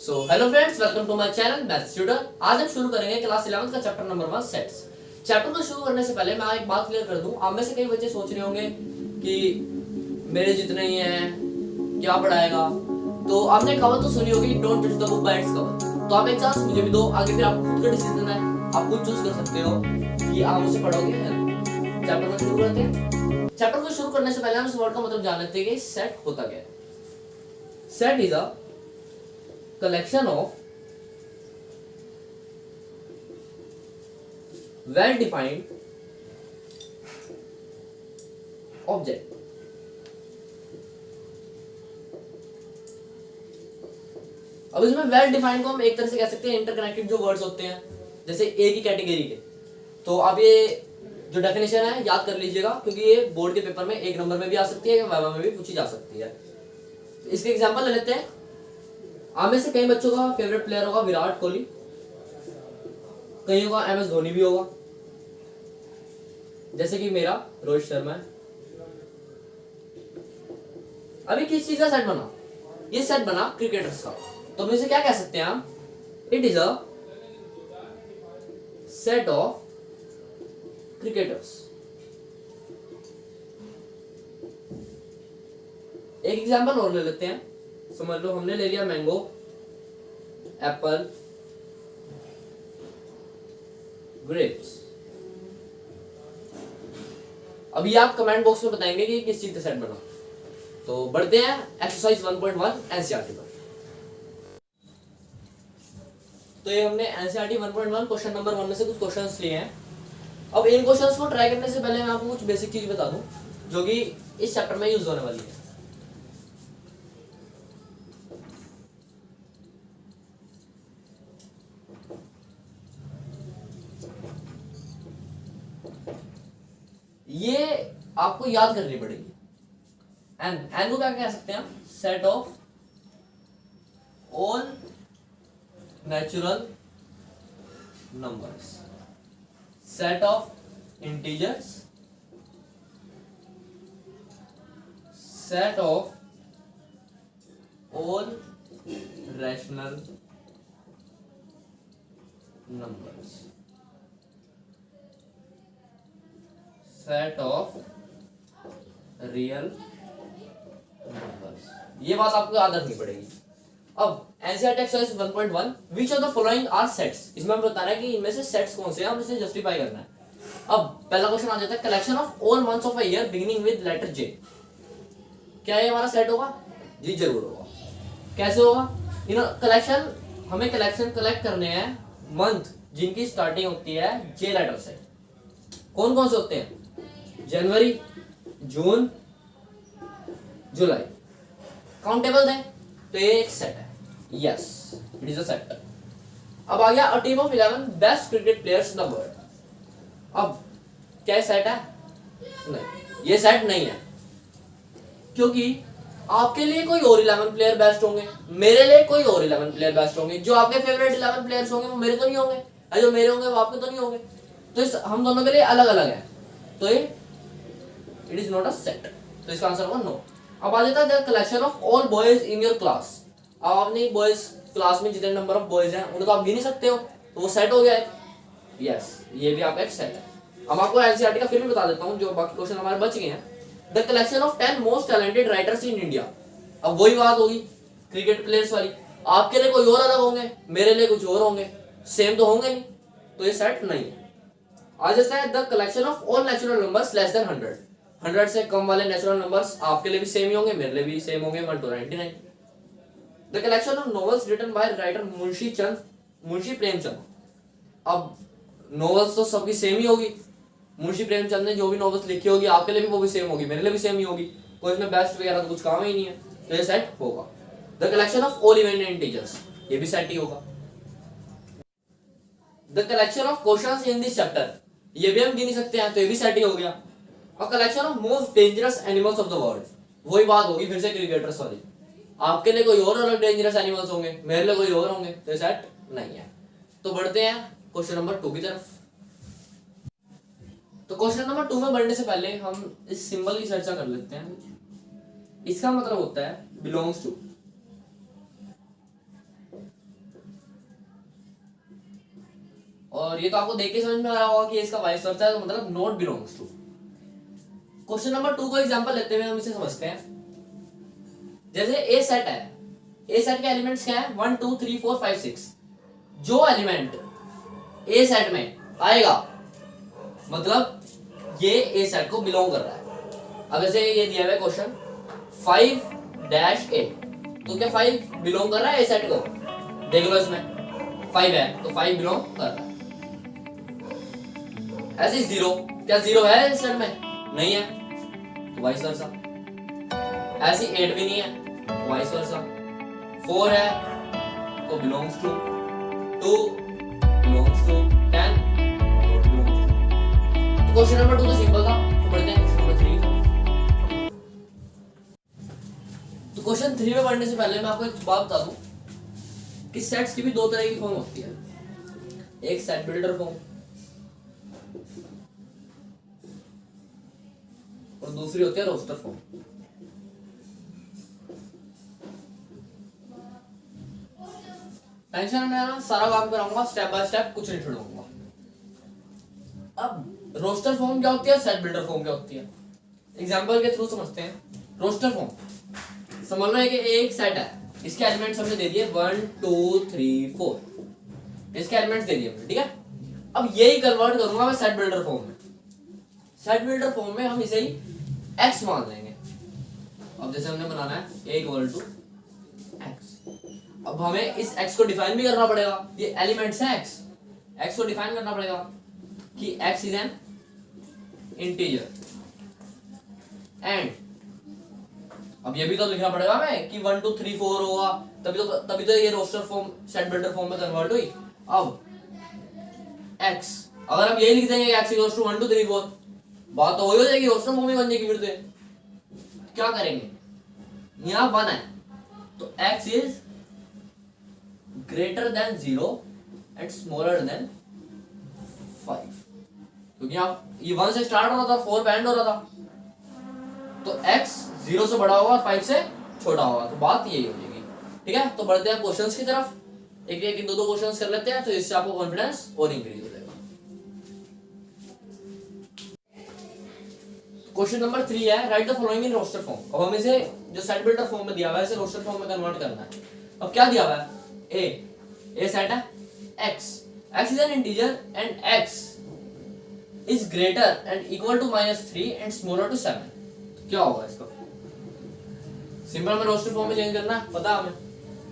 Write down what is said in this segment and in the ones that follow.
So hello friends, welcome to my channel maths tutor. आज हम शुरू करेंगे क्लास 11 का चैप्टर नंबर 1 सेट्स। चैप्टर को शुरू करने से पहले मैं एक बात क्लियर कर दूं। आप में से कई बच्चे सोच रहे होंगे कि मेरे जितने ही हैं क्या पढ़ाएगा। तो आपने कहावत तो सुनी होगी, डोंट जज the book by its cover. तो आप एक चांस मुझे भी दो, आगे फिर आपको खुद का डिसीजन है, आप खुद चूज कर सकते हो कि आप उसे पढ़ोगे या नहीं। चैप्टर को शुरू करते हैं। चैप्टर को शुरू करने से पहले हम इस वर्ड का मतलब जान लेते हैं कि सेट होता क्या है। Set is a collection of well defined object। अब इसमें वेल डिफाइंड को हम एक तरह से कह सकते हैं इंटरकनेक्टेड जो वर्ड्स होते हैं, जैसे एक ही कैटेगरी के। तो अब ये जो डेफिनेशन है याद कर लीजिएगा, क्योंकि ये बोर्ड के पेपर में एक नंबर में भी आ सकती है या वाइवा में भी पूछी जा सकती है। इसके एग्जांपल ले लेते हैं। आप में से कई बच्चों का फेवरेट प्लेयर होगा विराट कोहली, कईयों का MS धोनी भी होगा, जैसे कि मेरा रोहित शर्मा है। अभी किस चीज का सेट बना? ये सेट बना क्रिकेटर्स का। तो हम इसे क्या कह सकते हैं? हम it is a set of cricketers. एक एग्जांपल और ले लेते हैं। समझ लो हमने ले लिया मैंगो, एप्पल, ग्रेप्स। अभी आप कमेंट बॉक्स में बताएंगे कि किस चीज का सेट बना। तो बढ़ते हैं एक्सरसाइज 1.1 एनसीईआरटी पर। तो ये हमने एनसीईआरटी 1.1 क्वेश्चन नंबर 1 में से कुछ क्वेश्चंस लिए हैं। अब इन क्वेश्चंस को ट्राई करने से पहले मैं आपको कुछ बेसिक चीज बता दूं जो कि इस चैप्टर में यूज होने वाली है। ये आपको याद करनी पड़ेगी। एन को क्या कह सकते हैं हम? Set of all natural numbers, set of integers, set of all rational numbers, set of real numbers. ये बात आपको याद रखनी पड़ेगी। अब NCERT exercise 1.1 which of the following are sets. इसमें हम बता रहे हैं कि इनमें से सेट्स कौन से हैं, हम इसे जस्टिफाई करना है। अब पहला क्वेश्चन आ जाता है, collection of all months of a year beginning with letter J. क्या ये हमारा सेट होगा? जी जरूर होगा। कैसे होगा? कलेक्शन, हमें कलेक्शन कलेक्ट करने हैं मंथ जिनकी स्टार्टिंग होती है जे लेटर से। कौन कौन से होते हैं? जनवरी, जून, जुलाई। काउंटेबल है तो ये एक सेट है। Yes, it is a set. अब आ गया a team of 11 best cricket players in the world. अब क्या सेट है? नहीं, ये सेट नहीं है, क्योंकि आपके लिए कोई और 11 प्लेयर बेस्ट होंगे, मेरे लिए कोई और 11 प्लेयर बेस्ट होंगे। जो आपके फेवरेट 11 प्लेयर्स होंगे वो मेरे तो नहीं होंगे, और जो मेरे होंगे वो आपके तो नहीं होंगे। तो हम दोनों के लिए अलग अलग है। तो ये it is not a set. तो इसका आंसर होगा नो। अब आ जाता है the collection of all boys in your class. अब आपने बॉयज क्लास में जितने नंबर ऑफ बॉयज हैं उन्हें तो आप गिन नहीं सकते हो, तो वो सेट हो गया है। यस, ये भी आपका एक सेट है। अब आपको एनसीईआरटी का फिर भी बता देता हूं, जो बाकी क्वेश्चन हमारे बच गए हैं। The collection of 10 most talented writers in India. अब वही बात होगी क्रिकेट प्लेयर्स वाली। आपके लिए कोई और अलग होंगे, मेरे लिए कुछ और होंगे, सेम तो होंगे नहीं, तो ये सेट नहीं है। आ जाता है the collection of all natural numbers less than 100। 100 से कम वाले नेचुरल नंबर्स आपके लिए भी सेम ही होंगे, मेरे लिए भी सेम होंगे, 1 to 99। The collection of novels written by writer Munshi Premchand. अब नॉवेल्स तो सबकी सेम ही होगी। मुंशी प्रेमचंद ने जो भी नॉवेल्स लिखी होगी आपके लिए भी वो भी सेम होगी, मेरे लिए भी सेम ही होगी। कोई इसमें बेस्ट वगैरह तो कुछ काम ही नहीं है, तो ये सेट होगा। The collection of all even integers, ये भी सेट ही होगा। The collection of questions in this chapter, ये भी हम गिन सकते हैं, तो ये भी सेट ही हो गया। और collection of most dangerous animals of the world, वही बात होगी फिर से क्रिकेटर्स वाली। आपके लिए कोई और अलग डेंजरस एनिमल्स होंगे, मेरे लिए कोई और होंगे, तो सेट नहीं है। तो बढ़ते हैं क्वेश्चन नंबर 2 की तरफ। तो क्वेश्चन नंबर 2 में बढ़ने से पहले हम इस सिंबल की चर्चा कर लेते हैं। इसका मतलब होता है बिलोंग्स टू। और ये तो आपको देख के समझ में आ रहा होगा कि इसका वाइस वर्सा है, तो मतलब not belongs to. Question number 2 को एग्जांपल लेते हुए हम इसे समझते हैं। जैसे ए सेट है, ए सेट के एलिमेंट्स क्या है 1 2 3 4 5 6। जो एलिमेंट ए सेट में आएगा मतलब ये ए सेट को बिलोंग कर रहा है। अब जैसे ये दिया हुआ है क्वेश्चन 5-A, तो क्या 5 बिलोंग कर रहा है ए सेट को? देख लो इसमें 5 है तो 5 बिलोंग कर रहा है। ऐसे 0, क्या 0 है इस सेट में? नहीं है, तो वाइस वर्सा। ऐसी 8 भी नहीं है, वाइस वर्सा। 4 है तो belongs to, 2 belongs to, 10 not belongs to. तो क्वेश्चन नंबर 2 तो सिंपल था, तो बढ़ते हैं क्वेश्चन नंबर 3। तो क्वेश्चन 3 में पढ़ने से पहले मैं आपको एक बात बता दूं कि सेट्स की भी दो तरह की फॉर्म होती है। एक सेट बिल्डर फॉर्म और दूसरी होती है रोस्टर फॉर्म। टेंशन में ना, सारा काम कराऊंगा स्टेप बाय स्टेप, कुछ नहीं छोड़ूंगा। अब रोस्टर फॉर्म क्या होती है, सेट बिल्डर फॉर्म क्या होती है, एग्जांपल के थ्रू समझते हैं। रोस्टर फॉर्म समझ लो है कि एक सेट है, इसके एलिमेंट्स हमने दे दिए 1 2 3 4, इसके एलिमेंट्स दे दिए हमने, ठीक है। अब यही कन्वर्ट करूंगा मैं सेट बिल्डर फॉर्म में। सेट बिल्डर फॉर्म में हम इसे ही x मान लेंगे। अब जैसे हमने बनाना है a = x, अब हमें इस x को डिफाइन भी करना पड़ेगा, ये एलिमेंट्स है x को डिफाइन करना पड़ेगा कि x is an integer and अब ये भी तो लिखना पड़ेगा हमें कि 1 2 3 4 होगा, तभी तो ये roster form set builder form में कन्वर्ट हुई। अब x अगर हम यही लिख देंगे x = 1 2 3 4, बात तो वही हो जाएगी, रोस्टर फॉर्म ही बन जाएगी। फिर तो क्या करेंगे, यहाँ 1 है तो x is greater than 0 and smaller than 5, क्योंकि आप ये 1 से स्टार्ट हो रहा था, 4 पे एंड हो रहा था, तो x 0 से बड़ा होगा और 5 से छोटा होगा, तो बात यही हो जाएगी। ठीक है, तो बढ़ते हैं क्वेश्चंस की तरफ, एक एक दो क्वेश्चंस कर लेते हैं, तो इससे आपको कॉन्फिडेंस और इंक्रीज हो जाएगा। क्वेश्चन नंबर 3 है, write the following in roster form. अब हमें इसे जो सेट बिल्डर फॉर्म में दिया हुआ है इसे रोस्टर फॉर्म में कन्वर्ट करना है। अब क्या दिया हुआ है, ए सेट है x is an integer and x is greater and equal to -3 and smaller to 7, क्या होगा इसका? सिंपल में रोस्टर फॉर्म में चेंज करना है, पता हमें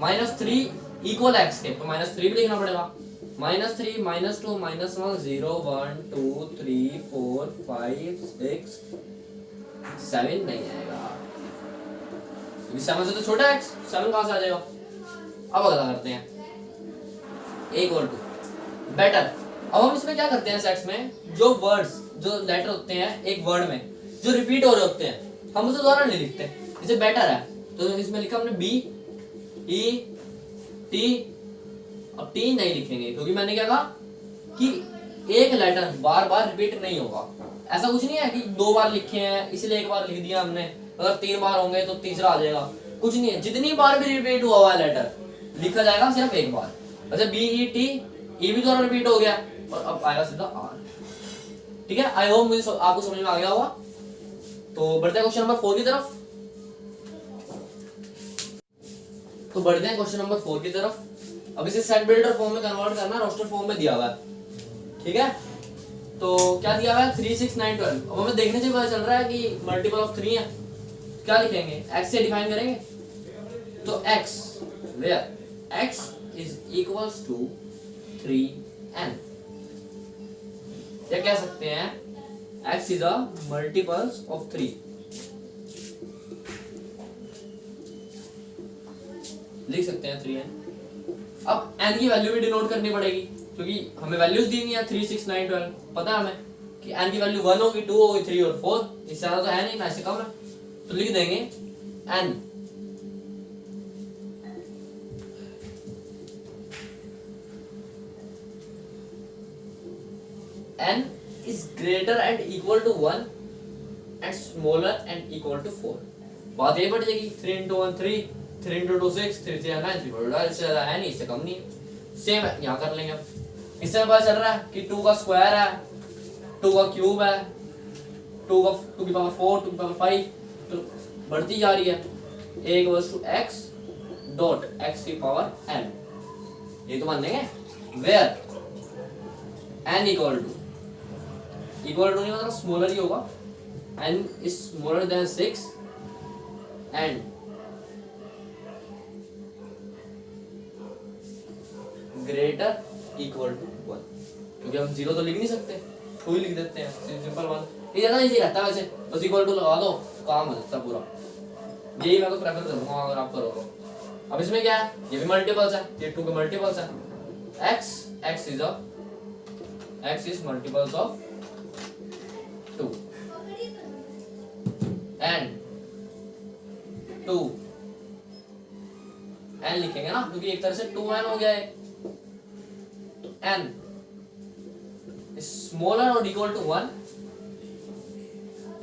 -3 इक्वल x के, तो -3 भी लिखना पड़ेगा। -3 -2 -1 0 1 2 3 4 5 6 7 नहीं आएगा, क्योंकि 7 से तो छोटा है x, 7 कहां से आ जाएगा? अब अगला करते हैं a = बेटर। अब हम इसमें क्या करते हैं, सेट्स में जो वर्ड्स जो लेटर होते हैं एक वर्ड में जो रिपीट हो रहे होते हैं हम उसे दोबारा नहीं लिखते। जैसे बेटर है तो इसमें लिखा हमने B E T, अब T नहीं लिखेंगे क्योंकि मैंने क्या कहा कि एक लेटर बार बार रिपीट नहीं होगा। ऐसा कुछ नहीं है कि 2 बार लिखे हैं इसलिए एक बार लिख दिया हमने, अगर 3 बार होंगे तो तीसरा आ जाएगा, कुछ नहीं है। जितनी बार भी रिपीट हुआ है लेटर लिखा जाएगा सिर्फ एक बार। अच्छा B E T, E भी दोबारा रिपीट हो गया और अब आएगा सीधा R। ठीक है, आई होप मुझे आपको समझ में आ गया होगा। तो बढ़ते हैं क्वेश्चन नंबर 4 की तरफ। तो बढ़ते हैं क्वेश्चन नंबर 4 की तरफ। अब इसे सेट बिल्डर फॉर्म में कन्वर्ट करना, रोस्टर फॉर्म में दिया हुआ है। ठीक है, तो क्या दिया हुआ है 3 6 9 12। अब हमें देखने से पता चल रहा है कि मल्टीपल ऑफ 3 है, क्या लिखेंगे, x से डिफाइन करेंगे तो x where x is equals to 3n, या कह सकते हैं x is a multiples of 3। लिख सकते हैं 3n। अब n की वैल्यू भी डिनोट करनी पड़ेगी क्योंकि हमें वैल्यूज दी हुई है 3 6 9 12, पता है हमें कि n की वैल्यू 1 होगी 2 होगी 3 और 4, इससे ज्यादा तो है नहीं, ना इससे कम है, तो लिख देंगे n n is greater and equal to 1 and smaller and equal to 4। बात यही बढ़ जाएगी, 3 into 1 3, 3 into 2 6, 3 3 9, 3 4 इससे ज्यादा है नहीं, इससे कम नहीं है। सेम है यहाँ कर लेंगे अब। इससे पता चल रहा है कि 2 का स्क्वायर है, 2 का क्यूब है, 2 की पावर 4, 2 की पावर 5 तो बढ़ती जा रही है। a equals to x dot x की पावर n, ये तो मान लेंगे। वेयर n इक्वल टू नहीं मतलब स्मॉलर ही होगा, n is smaller than 6 and greater equal to 1, क्योंकि हम 0 तो लिख नहीं सकते, 2 ही लिख देते हैं, सिंपल वन। ये ज्यादा इजी रहता है वैसे, बस इक्वल टू लगा दो काम हो जाता पूरा। यही मैं तो प्रेफर करूंगा अगर आप करो तो। अब इसमें क्या है, ये भी मल्टीपल्स है, ये 2 के मल्टीपल्स है। x is multiples of 2 and 2 n लिखेंगे ना, क्योंकि एक तरह से 2n हो गया है, तो n स्मॉलर और इक्वल टू 1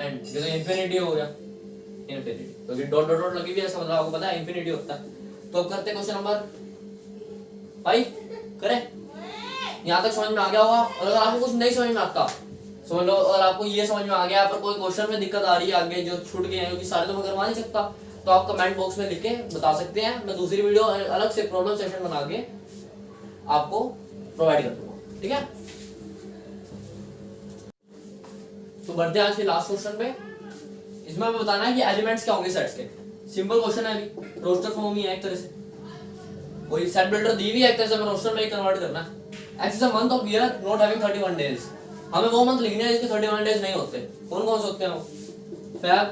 एंड ये तो इंफिनिटी हो गया, इंफिनिटी क्योंकि डॉट डॉट डॉट लगी हुई है, ऐसा मतलब आपको पता है इंफिनिटी होता है। तो अब करते हैं क्वेश्चन नंबर 5 करें। यहाँ तक समझ में आ गया होगा, और अगर आपको कुछ नहीं समझ में आता समझ लो, और आपको ये समझ में आ गया पर कोई क्वेश्चन में दिक्कत आ रही है आगे जो छूट गए हैं, क्योंकि सारे तो मैं करवा नहीं सकता, तो आप कमेंट बॉक्स में लिख के बता सकते हैं, मैं दूसरी वीडियो अलग से प्रॉब्लम सेशन बना के आपको प्रोवाइड कर दूंगा, ठीक है। तो बढ़ते हैं आज के लास्ट क्वेश्चन पे। इसमें हमें बताना है कि एलिमेंट्स क्या होंगे सेट्स के। सिंपल क्वेश्चन है, अभी रोस्टर फॉर्म ही है एक तरह से, कोई सेट बिल्डर दी हुई है एक तरह से, हमें रोस्टर में ही कन्वर्ट करना है। X is a month of year not having 31 days, हमें वो मंथ लिखने हैं जिसके 31 डेज नहीं होते। कौन कौन से होते हैं वो? फेब,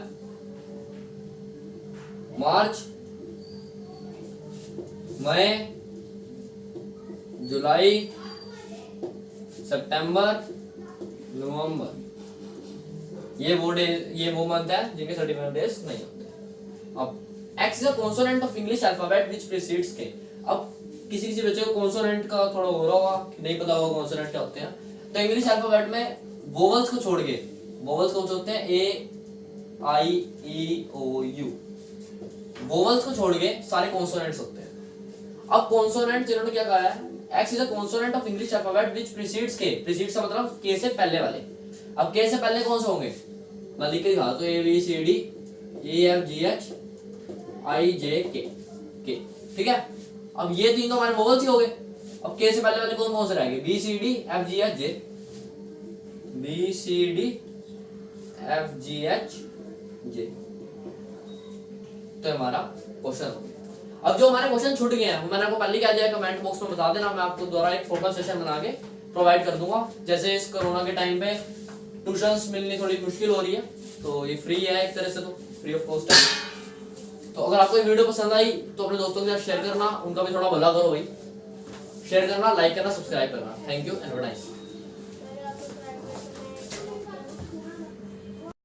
मार्च, मई, जुलाई, सितंबर, नवंबर, ये वो मंथ है जिनके 31 डेज नहीं होते। अब X is a consonant of English alphabet which precedes K। अब किसी बच्चे को कॉन्सोनेंट का थोड़ा हो रहा होगा, नहीं पता होगा कॉन्सोनेंट क्या होते हैं, तो इंग्लिश अल्फाबेट में वोवल्स को छोड़ के, वोवल्स कौन से होते हैं? ए आई ई ओ यू, वोवल्स को छोड़ के सारे कॉन्सोनेंट्स होते हैं। अब कॉन्सोनेंट इन्होंने क्या कहा है, x is a consonant of English alphabet which precedes के, प्रीसीड्स का मतलब के से पहले वाले। अब के से पहले कौन से होंगे, मैं लिख के दिखा, तो A B C D E F G H I J K, ठीक है। अब ये तीन तो हमारे वोवल्स ही हो गए। अब के से पहले वाले कौन कौन से रहेंगे? B C D F G H J, B C D F G H J, तो हमारा क्वेश्चन हो गया। अब जो हमारे क्वेश्चन छूट गए हैं मैंने आपको पहले क्या दिया, कमेंट बॉक्स में बता देना, मैं आपको दोबारा एक फोटो सेशन बना के प्रोवाइड कर दूंगा। जैसे इस कोरोना के टाइम पे ट्यूशंस मिलनी थोड़ी मुश्किल हो रही है, तो ये फ्री है एक तरह से, तो फ्री ऑफ कॉस्ट है। तो अगर आपको ये वीडियो पसंद आई तो अपने दोस्तों के साथ शेयर करना, उनका भी थोड़ा भला करो भाई, शेयर करना, लाइक करना, सब्सक्राइब करना। Thank you and good night.